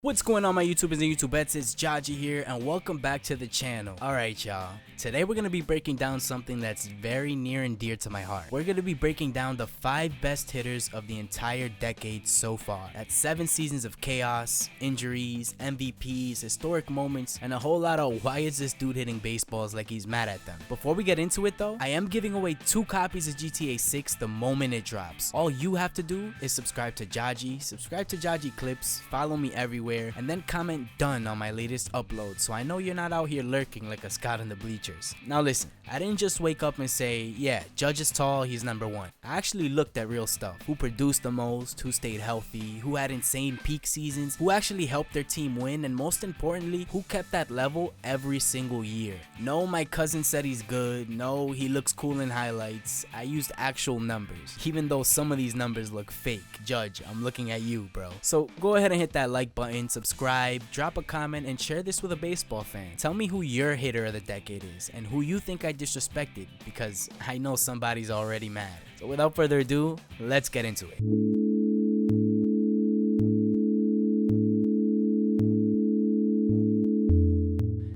What's going on, my YouTubers and YouTubettes? It's Jaji here and welcome back to the channel. Alright y'all, today we're going to be breaking down something that's very near and dear to my heart. We're going to be breaking down the 5 best hitters of the entire decade so far. That's 7 seasons of chaos, injuries, MVPs, historic moments, and a whole lot of why is this dude hitting baseballs like he's mad at them. Before we get into it though, I am giving away 2 copies of GTA 6 the moment it drops. All you have to do is subscribe to Jaji Clips, follow me everywhere, and then comment done on my latest upload so I know you're not out here lurking like a scout in the bleachers. Now listen, I didn't just wake up and say, yeah, Judge is tall, he's number 1. I actually looked at real stuff. Who produced the most, who stayed healthy, who had insane peak seasons, who actually helped their team win, and most importantly, who kept that level every single year. No, my cousin said he's good. No, he looks cool in highlights. I used actual numbers, even though some of these numbers look fake. Judge, I'm looking at you, bro. So go ahead and hit that like button, subscribe, drop a comment, and share this with a baseball fan. Tell me who your hitter of the decade is and who you think I disrespected, because I know somebody's already mad. So without further ado, let's get into it.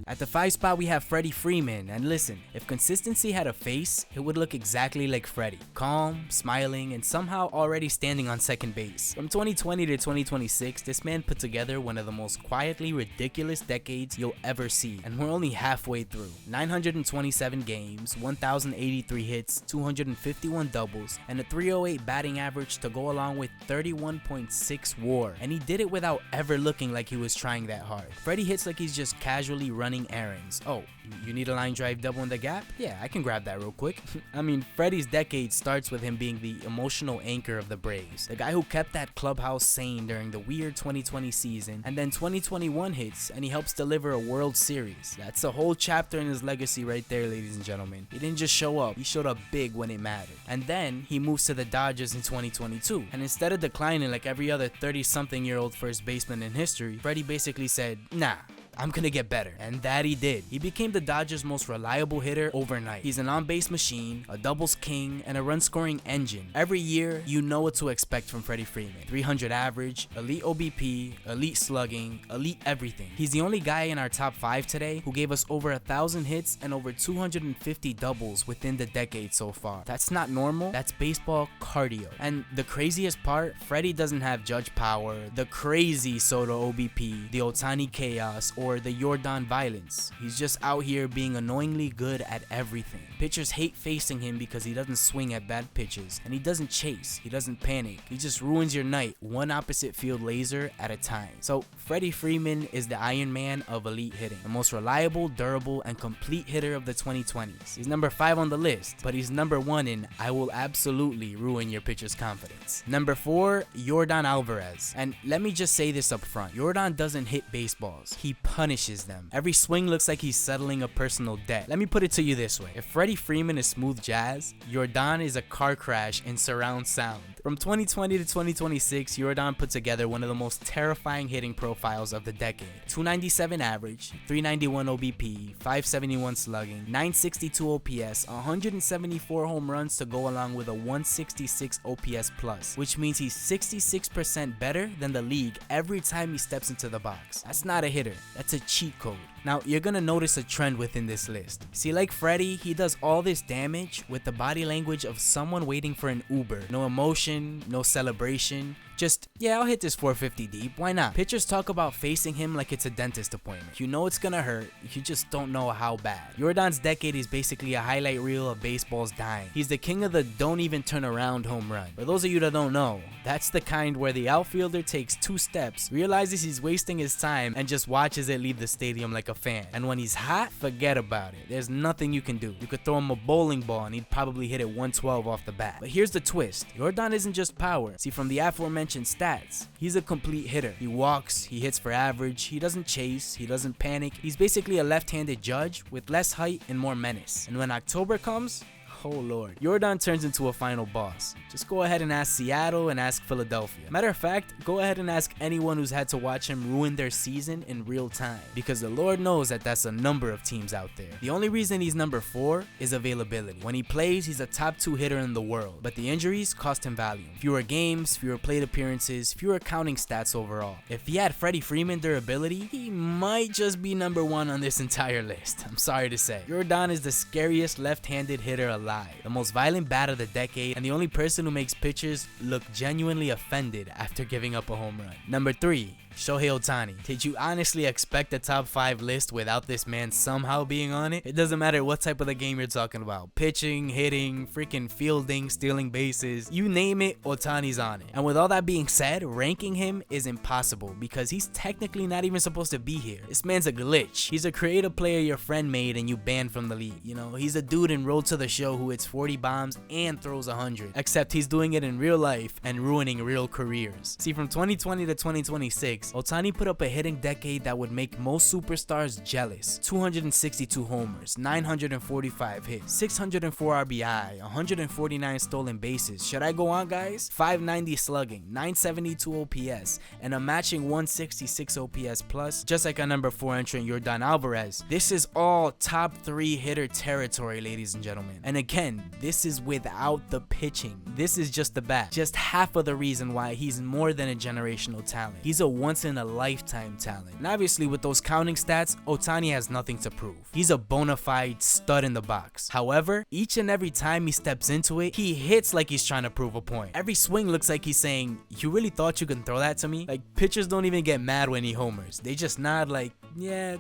At the 5 spot, we have Freddie Freeman, and listen, if consistency had a face, it would look exactly like Freddie. Calm, smiling, and somehow already standing on second base. From 2020 to 2026, this man put together one of the most quietly ridiculous decades you'll ever see, and we're only halfway through. 927 games, 1,083 hits, 251 doubles, and a 308 batting average to go along with 31.6 WAR, and he did it without ever looking like he was trying that hard. Freddie hits like he's just casually running errands. Oh, you need a line drive double in the gap? Yeah, I can grab that real quick. I mean, Freddie's decade starts with him being the emotional anchor of the Braves, the guy who kept that clubhouse sane during the weird 2020 season, and then 2021 hits and he helps deliver a World Series. That's a whole chapter in his legacy right there, ladies and gentlemen. He didn't just show up, he showed up big when it mattered. And then he moves to the Dodgers in 2022, and instead of declining like every other 30-something-year-old first baseman in history, Freddie basically said, nah, I'm gonna get better. And that he did. He became the Dodgers' most reliable hitter overnight. He's an on-base machine, a doubles king, and a run-scoring engine. Every year, you know what to expect from Freddie Freeman. 300 average, elite OBP, elite slugging, elite everything. He's the only guy in our top 5 today who gave us over 1,000 hits and over 250 doubles within the decade so far. That's not normal, that's baseball cardio. And the craziest part, Freddie doesn't have Judge power, the crazy Soto OBP, the Ohtani chaos, or the Yordan violence. He's just out here being annoyingly good at everything. Pitchers hate facing him because he doesn't swing at bad pitches, and he doesn't chase, he doesn't panic. He just ruins your night one opposite field laser at a time. So Freddie Freeman is the Iron Man of elite hitting, the most reliable, durable, and complete hitter of the 2020s. He's number 5 on the list, but he's number 1 in I will absolutely ruin your pitcher's confidence. Number 4, Yordan Alvarez. And let me just say this up front, Yordan doesn't hit baseballs, he punishes them. Every swing looks like he's settling a personal debt. Let me put it to you this way, if Freddie Freeman is smooth jazz, Yordan is a car crash in surround sound. From 2020 to 2026, Yordan put together one of the most terrifying hitting profiles of the decade. 297 average, 391 OBP, 571 slugging, 962 OPS, 174 home runs to go along with a 166 OPS plus, which means he's 66% better than the league every time he steps into the box. That's not a hitter, that's a cheat code. Now, you're gonna notice a trend within this list. See, like Freddie, he does all this damage with the body language of someone waiting for an Uber. No emotion, no celebration, just, yeah, I'll hit this 450 deep, why not? Pitchers talk about facing him like it's a dentist appointment. You know it's gonna hurt, you just don't know how bad. Yordan's decade is basically a highlight reel of baseball's dying. He's the king of the don't even turn around home run. For those of you that don't know, that's the kind where the outfielder takes 2 steps, realizes he's wasting his time, and just watches it leave the stadium like a fan. And when he's hot, forget about it. There's nothing you can do. You could throw him a bowling ball and he'd probably hit it 112 off the bat. But here's the twist, Yordan isn't just power. See, from the aforementioned stats, he's a complete hitter. He walks, he hits for average, he doesn't chase, he doesn't panic. He's basically a left-handed Judge with less height and more menace. And when October comes, Oh lord. Yordan turns into a final boss. Just go ahead and ask Seattle and ask Philadelphia. Matter of fact, go ahead and ask anyone who's had to watch him ruin their season in real time, because the Lord knows that that's a number of teams out there. The only reason he's number 4 is availability. When he plays, he's a top 2 hitter in the world, but the injuries cost him value. Fewer games, fewer plate appearances, fewer counting stats overall. If he had Freddie Freeman durability, he might just be number 1 on this entire list. I'm sorry to say. Yordan is the scariest left-handed hitter alive, the most violent bat of the decade, and the only person who makes pitchers look genuinely offended after giving up a home run. Number 3. Shohei Ohtani. Did you honestly expect a top 5 list without this man somehow being on it? It doesn't matter what type of the game you're talking about. Pitching, hitting, freaking fielding, stealing bases. You name it, Ohtani's on it. And with all that being said, ranking him is impossible because he's technically not even supposed to be here. This man's a glitch. He's a creative player your friend made and you banned from the league. You know, he's a dude in Road to the Show who hits 40 bombs and throws 100. Except he's doing it in real life and ruining real careers. See, from 2020 to 2026, Ohtani put up a hitting decade that would make most superstars jealous. 262 homers, 945 hits, 604 RBI, 149 stolen bases. Should I go on, guys? 590 slugging, 972 OPS, and a matching 166 OPS plus, just like our number 4 entrant Yordan Alvarez. This is all top 3 hitter territory, ladies and gentlemen. And again, this is without the pitching. This is just the bat. Just half of the reason why he's more than a generational talent. He's a once-in-a-lifetime talent. And obviously, with those counting stats, Ohtani has nothing to prove. He's a bona fide stud in the box. However, each and every time he steps into it, he hits like he's trying to prove a point. Every swing looks like he's saying, "You really thought you can throw that to me?" Like, pitchers don't even get mad when he homers. They just nod like, "Yeah,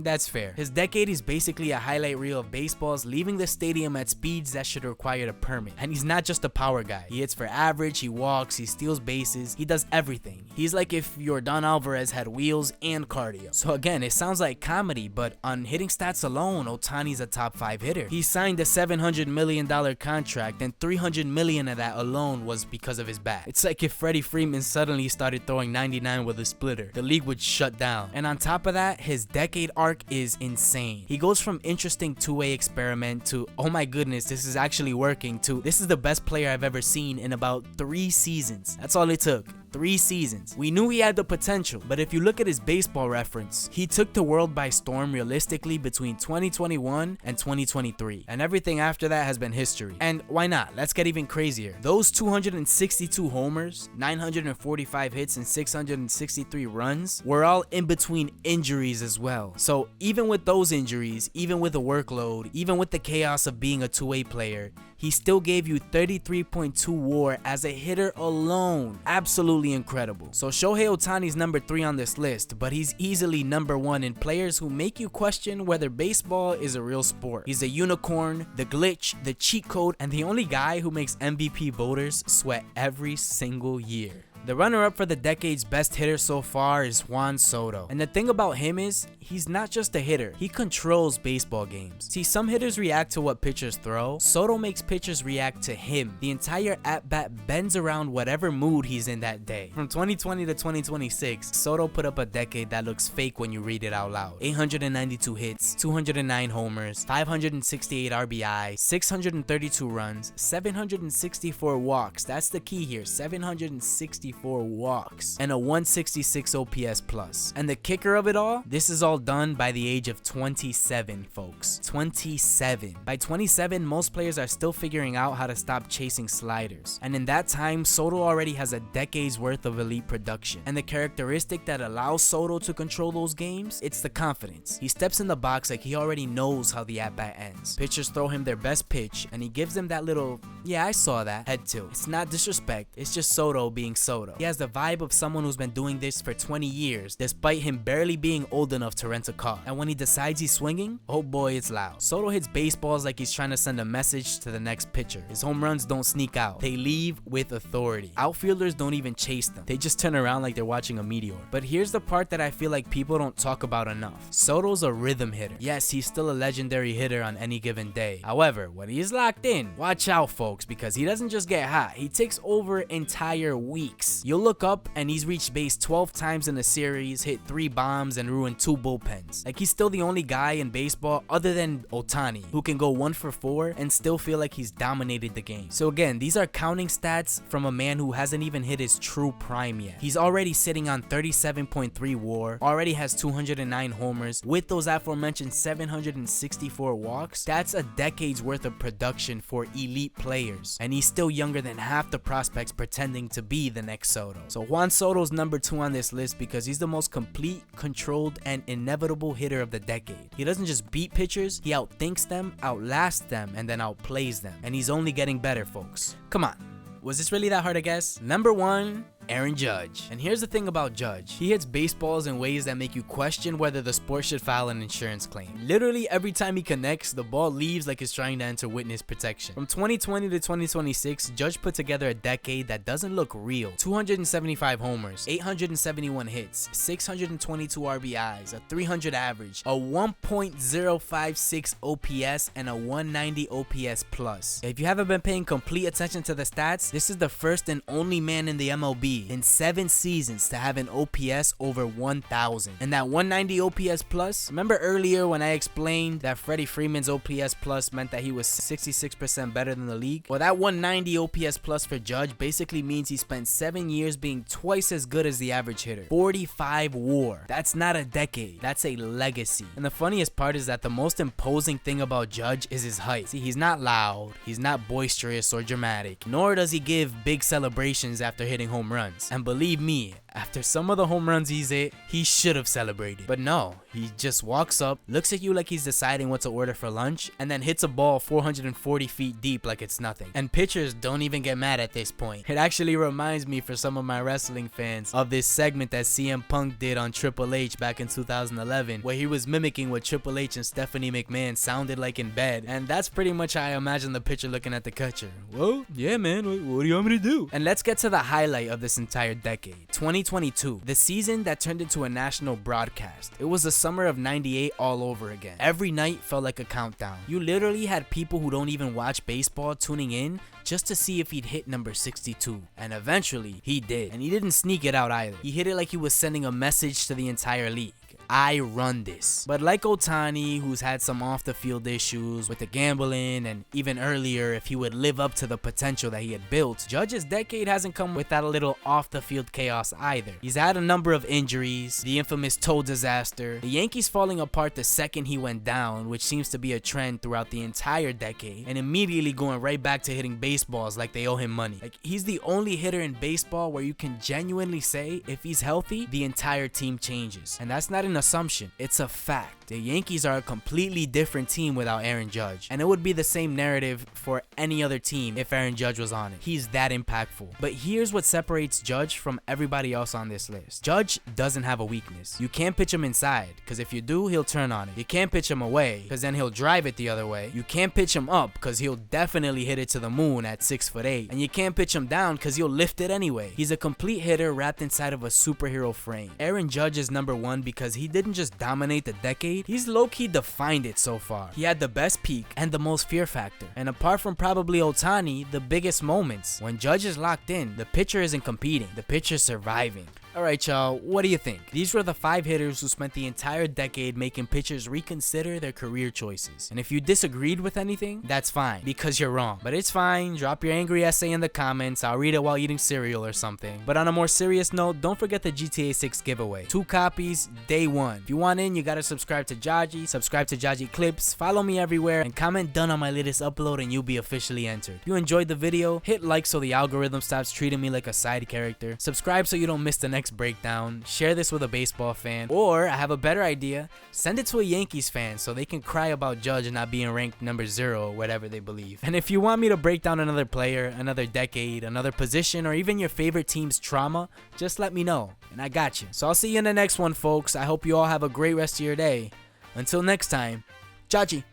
that's fair." His decade is basically a highlight reel of baseballs leaving the stadium at speeds that should require a permit. And he's not just a power guy. He hits for average, he walks, he steals bases, he does everything. He's like if Yordan Alvarez had wheels and cardio. So again, it sounds like comedy, but on hitting stats alone, Ohtani's a top 5 hitter. He signed a $700 million contract, and $300 million of that alone was because of his bat. It's like if Freddie Freeman suddenly started throwing 99 with a splitter. The league would shut down. And on top of that, his decade arc is insane. He goes from interesting two-way experiment to, oh my goodness, this is actually working, to this is the best player I've ever seen in about 3 seasons. That's all it took. 3 seasons. We knew he had the potential, but if you look at his baseball reference, he took the world by storm realistically between 2021 and 2023, and everything after that has been history. And why not? Let's get even crazier. Those 262 homers, 945 hits, and 663 runs were all in between injuries as well. So even with those injuries, even with the workload, even with the chaos of being a two-way player, he still gave you 33.2 WAR as a hitter alone. Absolutely incredible. So Shohei Ohtani's number 3 on this list, but he's easily number 1 in players who make you question whether baseball is a real sport. He's a unicorn, the glitch, the cheat code, and the only guy who makes MVP voters sweat every single year. The runner-up for the decade's best hitter so far is Juan Soto. And the thing about him is, he's not just a hitter, he controls baseball games. See, some hitters react to what pitchers throw. Soto makes pitchers react to him. The entire at-bat bends around whatever mood he's in that day. From 2020 to 2026, Soto put up a decade that looks fake when you read it out loud. 892 hits, 209 homers, 568 RBI, 632 runs, 764 walks. That's the key here, 764 walks, and a 166 OPS plus. And the kicker of it all, this is all done by the age of 27, folks. 27. By 27, most players are still figuring out how to stop chasing sliders. And in that time, Soto already has a decade's worth of elite production. And the characteristic that allows Soto to control those games, it's the confidence. He steps in the box like he already knows how the at-bat ends. Pitchers throw him their best pitch, and he gives them that little, "Yeah, I saw that," head tilt. It's not disrespect, it's just Soto being Soto. He has the vibe of someone who's been doing this for 20 years, despite him barely being old enough to rent a car. And when he decides he's swinging, oh boy, it's loud. Soto hits baseballs like he's trying to send a message to the next pitcher. His home runs don't sneak out. They leave with authority. Outfielders don't even chase them. They just turn around like they're watching a meteor. But here's the part that I feel like people don't talk about enough. Soto's a rhythm hitter. Yes, he's still a legendary hitter on any given day. However, when he's locked in, watch out, folks, because he doesn't just get hot. He takes over entire weeks. weeks, you'll look up and he's reached base 12 times in a series, hit 3 bombs, and ruined 2 bullpens. Like, he's still the only guy in baseball other than Ohtani who can go 1 for 4 and still feel like he's dominated the game. So again, these are counting stats from a man who hasn't even hit his true prime yet. He's already sitting on 37.3 WAR, already has 209 homers with those aforementioned 764 walks. That's a decade's worth of production for elite players, and he's still younger than half the prospects pretending to be the next Soto. So Juan Soto's number 2 on this list because he's the most complete, controlled, and inevitable hitter of the decade. He doesn't just beat pitchers, he outthinks them, outlasts them, and then outplays them. And he's only getting better, folks. Come on. Was this really that hard to guess? Number 1, Aaron Judge. And here's the thing about Judge. He hits baseballs in ways that make you question whether the sport should file an insurance claim. Literally every time he connects, the ball leaves like it's trying to enter witness protection. From 2020 to 2026, Judge put together a decade that doesn't look real. 275 homers, 871 hits, 622 RBIs, a 300 average, a 1.056 OPS, and a 190 OPS plus. If you haven't been paying complete attention to the stats, this is the first and only man in the MLB in 7 seasons to have an OPS over 1,000. And that 190 OPS plus, remember earlier when I explained that Freddie Freeman's OPS plus meant that he was 66% better than the league? Well, that 190 OPS plus for Judge basically means he spent 7 years being twice as good as the average hitter. 45 WAR. That's not a decade, that's a legacy. And the funniest part is that the most imposing thing about Judge is his height. See, he's not loud, he's not boisterous or dramatic, nor does he give big celebrations after hitting home runs. And believe me, after some of the home runs he's hit, he should have celebrated. But no, he just walks up, looks at you like he's deciding what to order for lunch, and then hits a ball 440 feet deep like it's nothing. And pitchers don't even get mad at this point. It actually reminds me, for some of my wrestling fans, of this segment that CM Punk did on Triple H back in 2011, where he was mimicking what Triple H and Stephanie McMahon sounded like in bed. And that's pretty much how I imagine the pitcher looking at the catcher. Well, yeah man, what do you want me to do? And let's get to the highlight of this entire decade. 2022, the season that turned into a national broadcast. It was the summer of '98 all over again. Every night felt like a countdown. You literally had people who don't even watch baseball tuning in just to see if he'd hit number 62. And eventually, he did. And he didn't sneak it out either. He hit it like he was sending a message to the entire league. I run this. But like Ohtani, who's had some off the field issues with the gambling, and even earlier if he would live up to the potential that he had built, Judge's decade hasn't come without a little off the field chaos either. He's had a number of injuries, the infamous toe disaster, the Yankees falling apart the second he went down, which seems to be a trend throughout the entire decade, and immediately going right back to hitting baseballs like they owe him money. Like, he's the only hitter in baseball where you can genuinely say if he's healthy, the entire team changes. And that's not an assumption, it's a fact. The Yankees are a completely different team without Aaron Judge, and it would be the same narrative for any other team if Aaron Judge was on it. He's that impactful. But here's what separates Judge from everybody else on this list. Judge doesn't have a weakness. You can't pitch him inside, because if you do, he'll turn on it. You can't pitch him away, because then he'll drive it the other way. You can't pitch him up, because he'll definitely hit it to the moon at 6'8". And you can't pitch him down, because he'll lift it anyway. He's a complete hitter wrapped inside of a superhero frame. Aaron Judge is number 1 because he didn't just dominate the decade, he's low-key defined it so far. He had the best peak and the most fear factor. And apart from probably Ohtani, the biggest moments. When Judge is locked in, the pitcher isn't competing, the pitcher's surviving. Alright y'all, what do you think? These were the 5 hitters who spent the entire decade making pitchers reconsider their career choices. And if you disagreed with anything, that's fine, because you're wrong. But it's fine, drop your angry essay in the comments, I'll read it while eating cereal or something. But on a more serious note, don't forget the GTA 6 giveaway. 2 copies, day 1. If you want in, you gotta subscribe to Jaji, subscribe to Jaji Clips, follow me everywhere, and comment done on my latest upload and you'll be officially entered. If you enjoyed the video, hit like so the algorithm stops treating me like a side character, subscribe so you don't miss the next breakdown, share this with a baseball fan, or I have a better idea, send it to a Yankees fan so they can cry about Judge not being ranked number 0 or whatever they believe. And if you want me to break down another player, another decade, another position, or even your favorite team's trauma, just let me know, and I got you. So I'll see you in the next one, folks. I hope you all have a great rest of your day. Until next time, Jaji,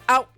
out!